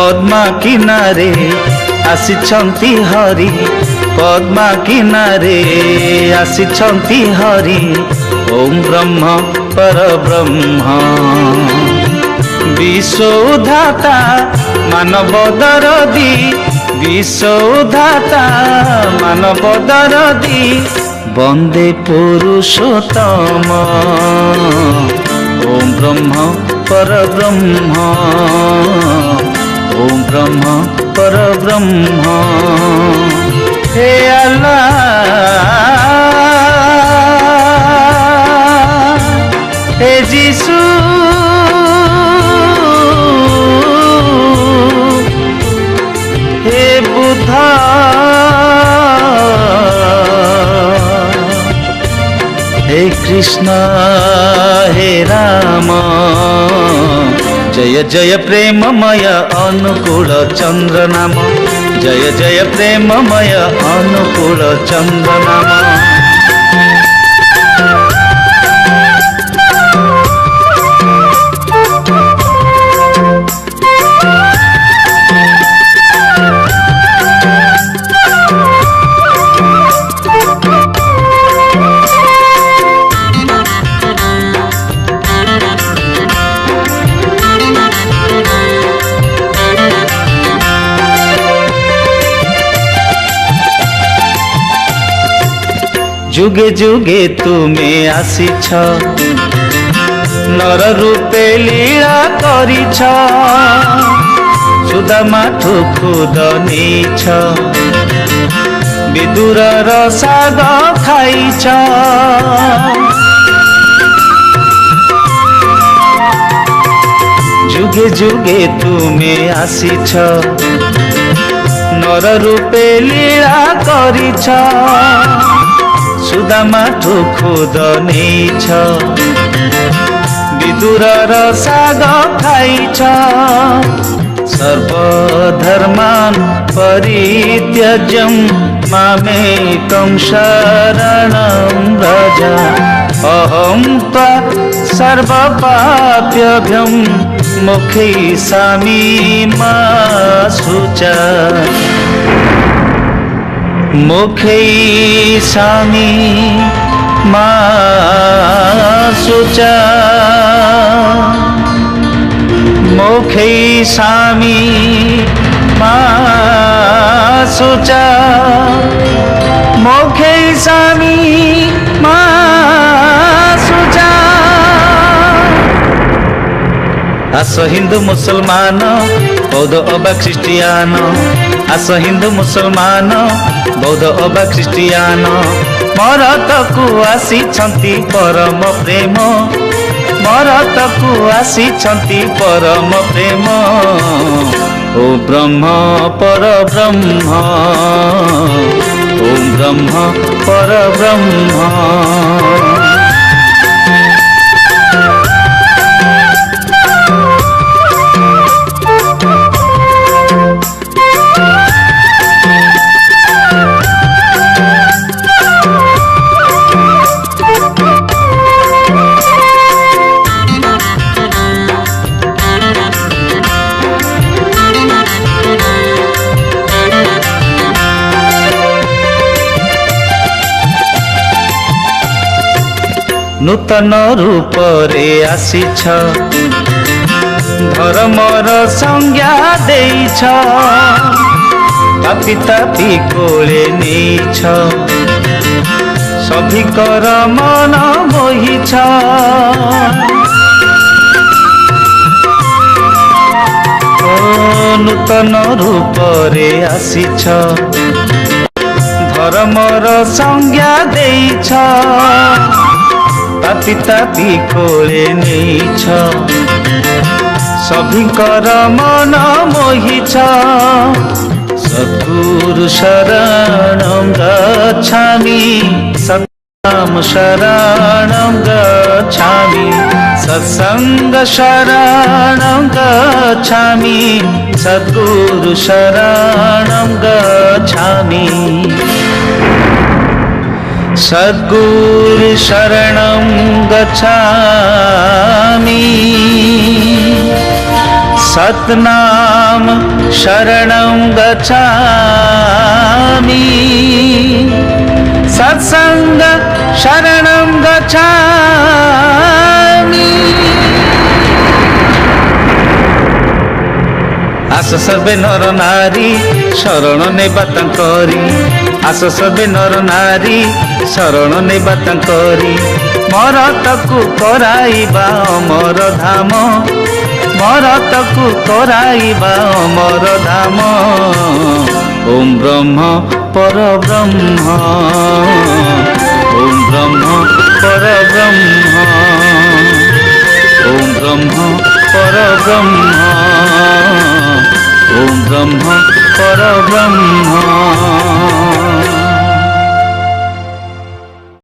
पद्मा किनारे आसिछंती हरि पद्मा किनारे आसिछंती हरि ओम ब्रह्म परब्रह्म विश्वधाता मानव दरदी विश्वधाता मानव दरदी वंदे पुरुषोत्तम ओम ब्रह्म परब्रह्म ओम ब्रह्म परब्रह्म हे अल्लाह हे जीसु हे बुद्धा हे कृष्ण हे राम जय जय प्रेममय अनुकूल चंद्र नाम जय जय प्रेममय अनुकूल चंद्र नाम जुगे जुगे तुम्हें आसीछ नर रूपे लीला करिछ सुदामाठू खुद नीछ विदुर रसाद खाइछ जुगे जुगे तुम्हें आसीछ नर रूपे लीला करिछ सुदामाठू खुद नीछ विदुर रसाद खाइछ सर्वधर्मान् परित्यज्यं मामेकं शरणं व्रज अहं त्वा सर्वपाप्यभ्यं मोक्षयिष्यामि मा शुचा मोक्षयिष्यामि मा शुचा मोक्षयिष्यामि मा शुचा मोक्षयिष्यामि मा शुचा। आस हिंदू मुसलमान बौद्ध अबा ख्रिस्टियान आस हिंदू मुसलमान बौद्ध अबा ख्रिस्टियान मरतकु आसिछंती परम प्रेम मरतकु आसिछंती परम प्रेम ओ ब्रह्म परब्रह्म ओम ब्रह्म परब्रह्म। नूतन रूप रे आसीछ धर्मर संज्ञा देइछ पापी तापी कोले नेइछ सभिकर मन मोहिछ नूतन रूप रे आसीछ धर्मर संज्ञा देइछ पापी तापी कोले नेइछ सभिकर मन मोहिछ सद्गुरु शरणं गच्छामि सत्संग शरणं गच्छामि सत्संग शरणं गच्छामि सद्गुरु शरणं गच्छामि सद्गुरु शरणं गच्छामि सतनाम धाम शरणं गच्छामि सत्संग शरणं गच्छामि। आस सर्वे नर नारी शरण नेबा तांकरी आस सर्वे नर नारी शरण नेबा तांकरी मरतकु कराइबा अमर धाम मरतकु कराइबा अमर धाम। ओम ब्रह्म परब्रह्म ओम ब्रह्म परब्रह्म ओम ब्रह्म परब्रह्म ओम ब्रह्म परब्रह्म।